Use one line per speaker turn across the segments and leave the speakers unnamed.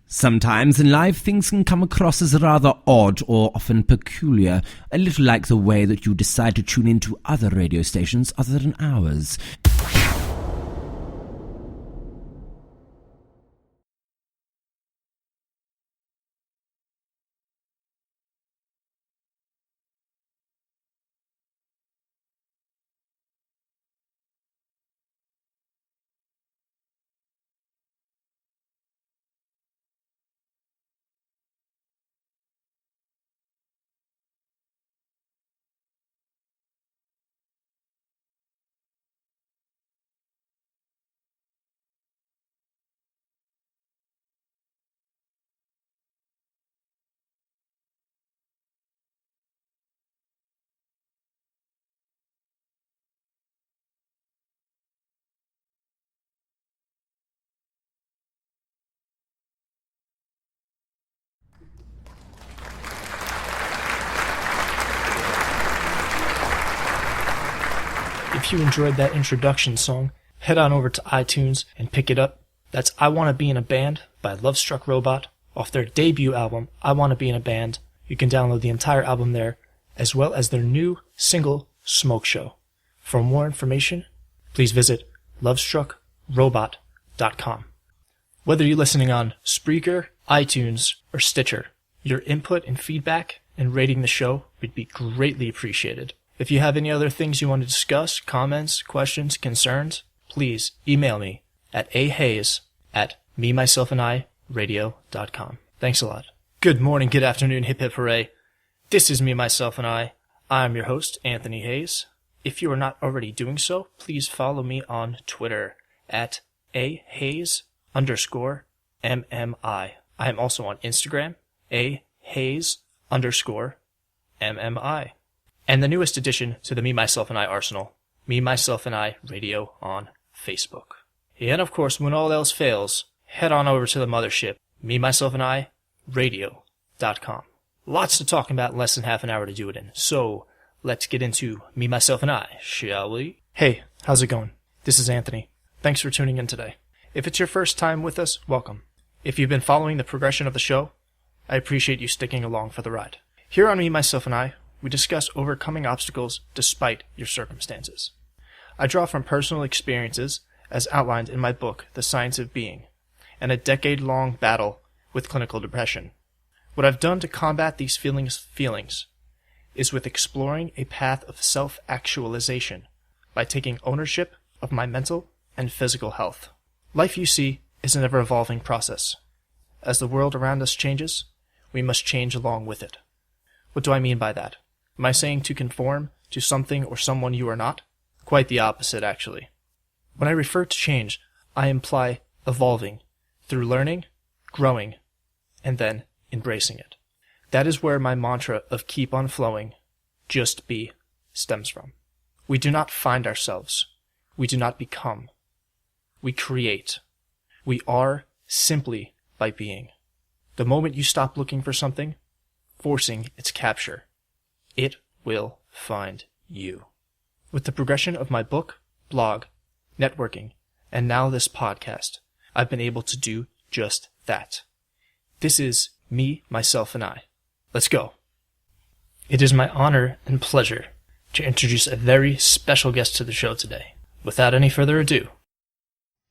Sometimes in life things can come across as rather odd or often peculiar, a little like the way that you decide to tune into other radio stations other than ours.
If you enjoyed that introduction song, head on over to iTunes and pick it up. That's I Wanna Be in a Band by Love Struck Robot off their debut album, I Wanna Be in a Band. You can download the entire album there, as well as their new single, Smoke Show. For more information, please visit lovestruckrobot.com. Whether you're listening on Spreaker, iTunes, or Stitcher, your input and feedback and rating the show would be greatly appreciated. If you have any other things you want to discuss, comments, questions, concerns, please email me at ahayes@memyselfandiradio.com. Thanks a lot. Good morning, good afternoon, hip hip hooray. This is Me, Myself, and I. I'm your host, Anthony Hayes. If you are not already doing so, please follow me on Twitter at ahayes_MMI. I am also on Instagram, ahayes_MMI. And the newest addition to the Me, Myself, and I arsenal, Me, Myself, and I Radio on Facebook. And of course, when all else fails, head on over to the mothership, Me, Myself, and I Radio.com. Lots to talk about in less than half an hour to do it in, so let's get into Me, Myself, and I, shall we? Hey, how's it going? This is Anthony. Thanks for tuning in today. If it's your first time with us, welcome. If you've been following the progression of the show, I appreciate you sticking along for the ride. Here on Me, Myself, and I, we discuss overcoming obstacles despite your circumstances. I draw from personal experiences as outlined in my book, The Science of Being, and a decade-long battle with clinical depression. What I've done to combat these feelings is with exploring a path of self-actualization by taking ownership of my mental and physical health. Life, you see, is an ever-evolving process. As the world around us changes, we must change along with it. What do I mean by that? Am I saying to conform to something or someone you are not? Quite the opposite, actually. When I refer to change, I imply evolving through learning, growing, and then embracing it. That is where my mantra of keep on flowing, just be, stems from. We do not find ourselves. We do not become. We create. We are simply by being. The moment you stop looking for something, forcing its capture, it will find you. With the progression of my book, blog, networking, and now this podcast, I've been able to do just that. This is Me, Myself, and I. Let's go. It is my honor and pleasure to introduce a very special guest to the show today. Without any further ado.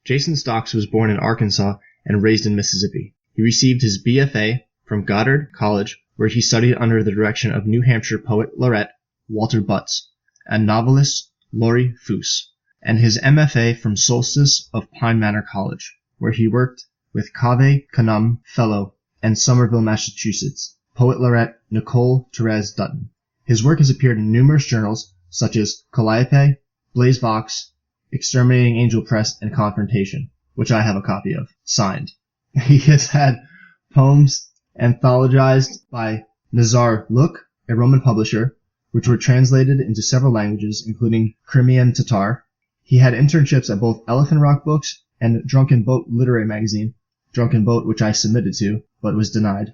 Jason Stocks was born in Arkansas and raised in Mississippi. He received his BFA from Goddard College, where he studied under the direction of New Hampshire poet laureate Walter Butts and novelist Laurie Foos, and his MFA from Solstice of Pine Manor College, where he worked with Cave Canem Fellow and Somerville, Massachusetts, poet laureate Nicole Therese Dutton. His work has appeared in numerous journals such as Calliope, Blaze Vox, Exterminating Angel Press, and Confrontation, which I have a copy of, signed. He has had poems anthologized by Nazar Luk, a Roman publisher, which were translated into several languages, including Crimean Tatar. He had internships at both Elephant Rock Books and Drunken Boat literary magazine, Drunken Boat, which I submitted to, but was denied.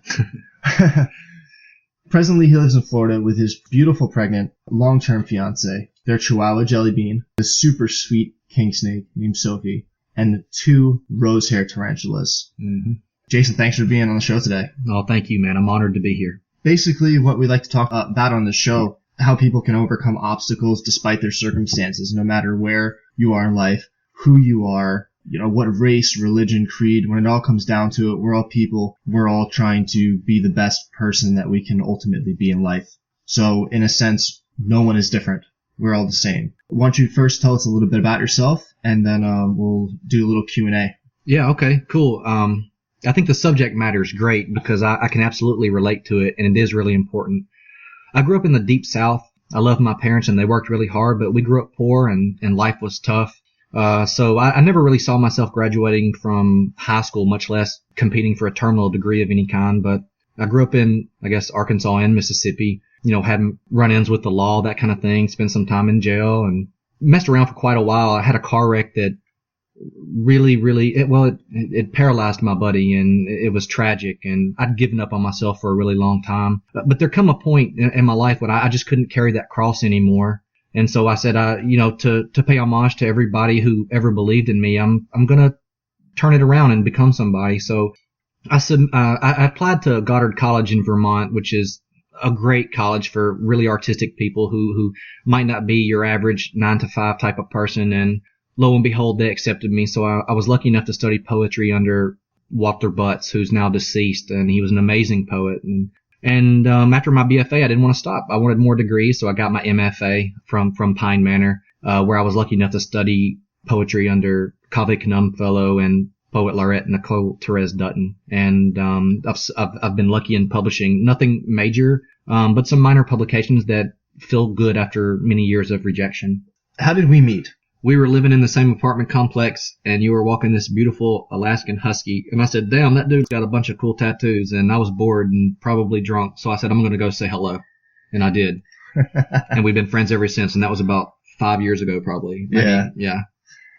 Presently, he lives in Florida with his beautiful pregnant, long-term fiancée, their Chihuahua Jelly Bean, a super sweet king snake named Sophie, and 2 rose hair tarantulas. Mm-hmm. Jason, thanks for being on the show today.
Oh, thank you, man. I'm honored to be here.
Basically, what we like to talk about on the show, how people can overcome obstacles despite their circumstances, no matter where you are in life, who you are, what race, religion, creed. When it all comes down to it, we're all people. We're all trying to be the best person that we can ultimately be in life. So, in a sense, no one is different. We're all the same. Why don't you first tell us a little bit about yourself, and then we'll do a little Q&A.
Yeah, okay, cool. I think the subject matter is great because I can absolutely relate to it, and it is really important. I grew up in the Deep South. I loved my parents, and they worked really hard, but we grew up poor, and life was tough. So I never really saw myself graduating from high school, much less competing for a terminal degree of any kind. But I grew up in, Arkansas and Mississippi. Had run-ins with the law, that kind of thing, spent some time in jail and messed around for quite a while. I had a car wreck that it paralyzed my buddy, and it was tragic, and I'd given up on myself for a really long time. But there come a point in my life when I just couldn't carry that cross anymore. And so I said, to pay homage to everybody who ever believed in me, I'm going to turn it around and become somebody. So I applied to Goddard College in Vermont, which is a great college for really artistic people who might not be your average 9-to-5 type of person. And lo and behold, they accepted me. So I was lucky enough to study poetry under Walter Butts, who's now deceased, and he was an amazing poet. And after my BFA, I didn't want to stop. I wanted more degrees, so I got my MFA from Pine Manor, where I was lucky enough to study poetry under Cave Canem Fellow and Poet Laureate Nicole Therese Dutton. And I've been lucky in publishing nothing major, but some minor publications that feel good after many years of rejection.
How did we meet?
We were living in the same apartment complex, and you were walking this beautiful Alaskan Husky. And I said, damn, that dude's got a bunch of cool tattoos. And I was bored and probably drunk. So I said, I'm going to go say hello. And I did. And we've been friends ever since. And that was about 5 years ago, probably. Yeah.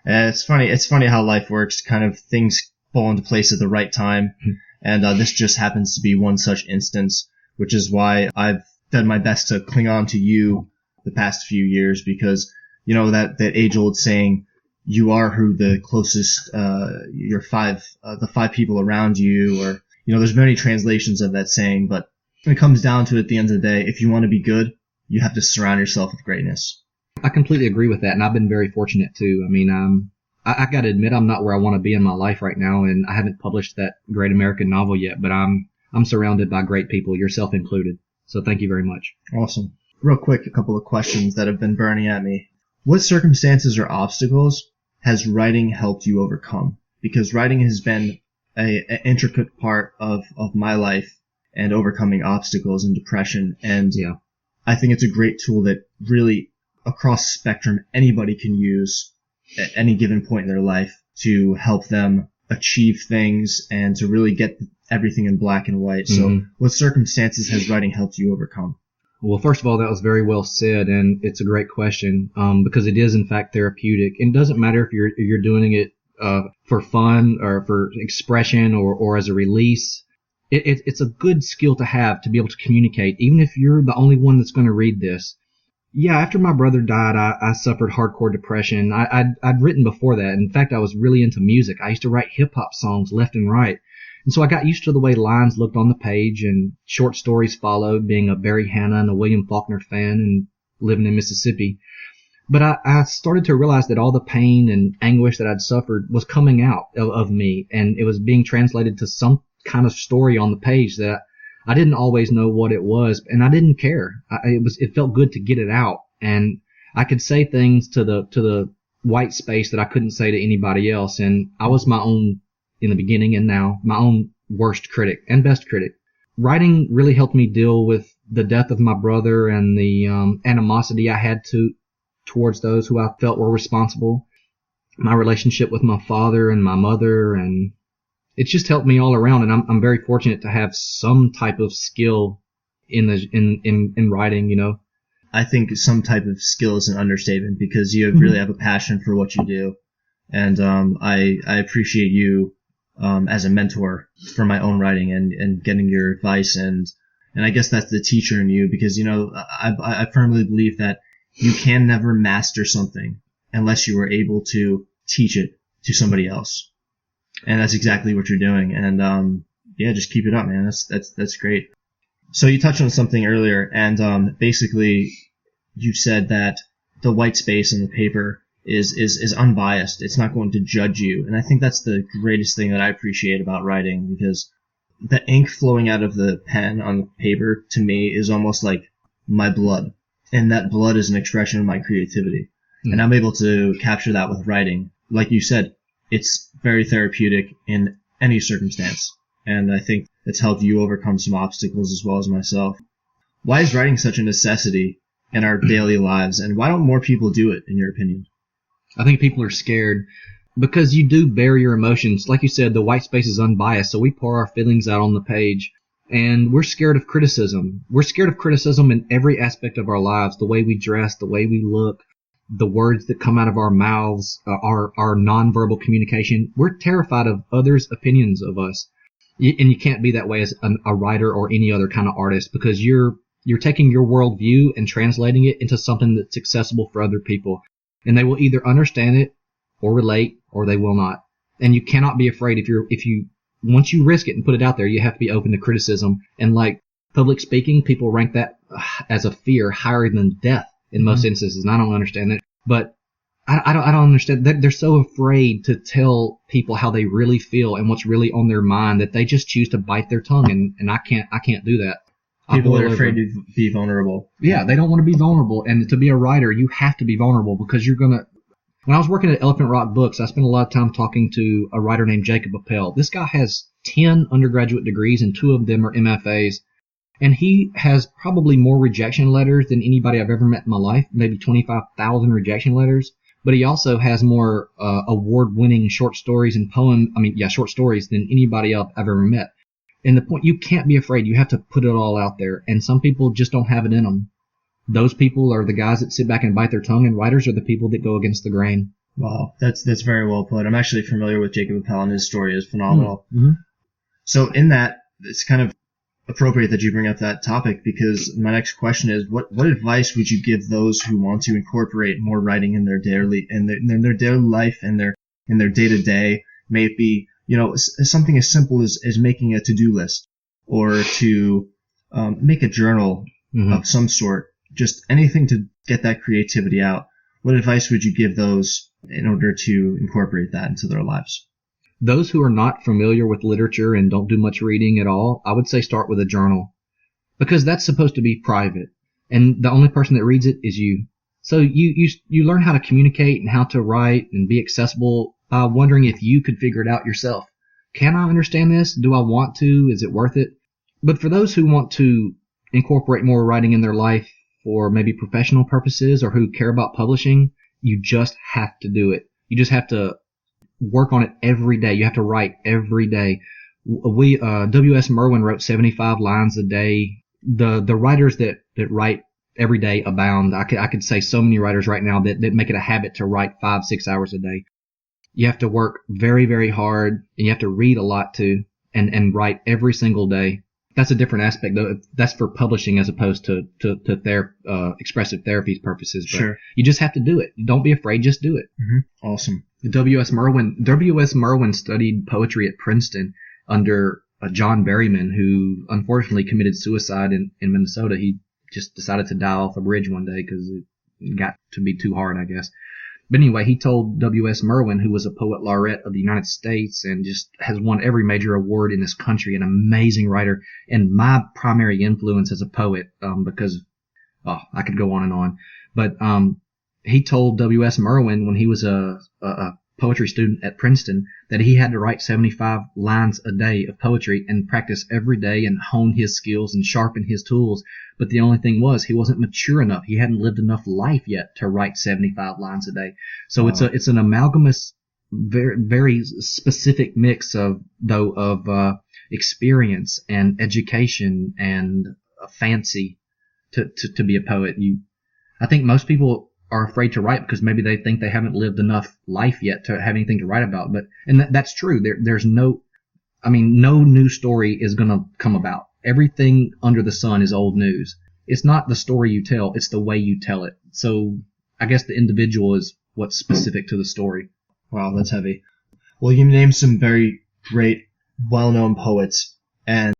It's funny how life works. Kind of things fall into place at the right time. And this just happens to be one such instance, which is why I've done my best to cling on to you the past few years, because that age-old saying, you are who the closest, the 5 people around you, or, there's many translations of that saying, but when it comes down to it at the end of the day, if you want to be good, you have to surround yourself with greatness.
I completely agree with that, and I've been very fortunate too. I mean, I got to admit I'm not where I want to be in my life right now, and I haven't published that great American novel yet, but I'm surrounded by great people, yourself included. So thank you very much.
Awesome. Real quick, a couple of questions that have been burning at me. What circumstances or obstacles has writing helped you overcome? Because writing has been an intricate part of my life and overcoming obstacles and depression. And
yeah,
I think it's a great tool that really across the spectrum anybody can use at any given point in their life to help them achieve things and to really get everything in black and white. So what circumstances has writing helped you overcome?
Well, first of all, that was very well said, and it's a great question, because it is in fact therapeutic. It doesn't matter if you're doing it for fun or for expression or as a release. It's a good skill to have, to be able to communicate, even if you're the only one that's going to read this. Yeah, after my brother died, I suffered hardcore depression. I'd written before that. In fact, I was really into music. I used to write hip-hop songs left and right. And so I got used to the way lines looked on the page, and short stories followed, being a Barry Hannah and a William Faulkner fan and living in Mississippi. But I started to realize that all the pain and anguish that I'd suffered was coming out of me, and it was being translated to some kind of story on the page that I didn't always know what it was, and I didn't care. It felt good to get it out, and I could say things to the white space that I couldn't say to anybody else, and I was my own, in the beginning and now, my own worst critic and best critic. Writing really helped me deal with the death of my brother and the animosity I had towards those who I felt were responsible. My relationship with my father and my mother, and it's just helped me all around. And I'm very fortunate to have some type of skill in writing.
I think some type of skill is an understatement, because you really have a passion for what you do, and I appreciate you as a mentor for my own writing and getting your advice, and I guess that's the teacher in you, because I firmly believe that you can never master something unless you are able to teach it to somebody else. And that's exactly what you're doing. And yeah, just keep it up, man. That's great. So you touched on something earlier, and basically you said that the white space in the paper is unbiased. It's not going to judge you. And I think that's the greatest thing that I appreciate about writing, because the ink flowing out of the pen on the paper to me is almost like my blood. And that blood is an expression of my creativity. Mm. And I'm able to capture that with writing. Like you said, it's very therapeutic in any circumstance. And I think it's helped you overcome some obstacles as well as myself. Why is writing such a necessity in our daily lives, and why don't more people do it, in your opinion?
I think people are scared because you do bear your emotions. Like you said, the white space is unbiased, so we pour our feelings out on the page. And we're scared of criticism. We're scared of criticism in every aspect of our lives, the way we dress, the way we look, the words that come out of our mouths, our nonverbal communication. We're terrified of others' opinions of us. And you can't be that way as a writer or any other kind of artist, because you're taking your worldview and translating it into something that's accessible for other people. And they will either understand it or relate, or they will not. And you cannot be afraid if you once you risk it and put it out there, you have to be open to criticism. And like public speaking, people rank that as a fear higher than death in most instances. And I don't understand that. But I don't understand that. They're so afraid to tell people how they really feel and what's really on their mind that they just choose to bite their tongue. And I can't do that.
People are afraid to be vulnerable.
Yeah, they don't want to be vulnerable. And to be a writer, you have to be vulnerable, because you're going to... When I was working at Elephant Rock Books, I spent a lot of time talking to a writer named Jacob Appel. This guy has 10 undergraduate degrees, and 2 of them are MFAs. And he has probably more rejection letters than anybody I've ever met in my life, maybe 25,000 rejection letters. But he also has more award-winning short stories and short stories than anybody else I've ever met. And the point, you can't be afraid. You have to put it all out there. And some people just don't have it in them. Those people are the guys that sit back and bite their tongue, and writers are the people that go against the grain.
Wow, that's very well put. I'm actually familiar with Jacob Appel, and his story is phenomenal.
Mm-hmm.
So in that, it's kind of appropriate that you bring up that topic, because my next question is, what advice would you give those who want to incorporate more writing in their daily life and their day-to-day? May it be, something as simple as making a to-do list, or to make a journal of some sort. Just anything to get that creativity out. What advice would you give those in order to incorporate that into their lives?
Those who are not familiar with literature and don't do much reading at all, I would say start with a journal, because that's supposed to be private, and the only person that reads it is you. So you learn how to communicate and how to write and be accessible by wondering if you could figure it out yourself. Can I understand this? Do I want to? Is it worth it? But for those who want to incorporate more writing in their life for maybe professional purposes, or who care about publishing, you just have to do it. You just have to work on it every day. You have to write every day. W.S. Merwin wrote 75 lines a day. The writers that write every day abound. I could say so many writers right now that make it a habit to write 5-6 hours a day. You have to work very, very hard, and you have to read a lot too, and write every single day. That's a different aspect, though. That's for publishing as opposed to expressive therapy purposes. But
sure.
You just have to do it. Don't be afraid. Just do it.
Mm-hmm. Awesome.
W.S. Merwin studied poetry at Princeton under John Berryman, who unfortunately committed suicide in Minnesota. He just decided to die off a bridge one day because it got to be too hard, I guess. But anyway, he told W.S. Merwin, who was a poet laureate of the United States and just has won every major award in this country, an amazing writer, and my primary influence as a poet, because I could go on and on. But he told W.S. Merwin when he was a poetry student at Princeton that he had to write 75 lines a day of poetry and practice every day and hone his skills and sharpen his tools. But the only thing was, he wasn't mature enough. He hadn't lived enough life yet to write 75 lines a day. So it's an amalgamous, very, very specific mix of experience and education and fancy to be a poet. I think most people are afraid to write because maybe they think they haven't lived enough life yet to have anything to write about. And that's true. There's no new story is going to come about. Everything under the sun is old news. It's not the story you tell, it's the way you tell it. So I guess the individual is what's specific to the story.
Wow, that's heavy. Well, you named some very great, well-known poets, and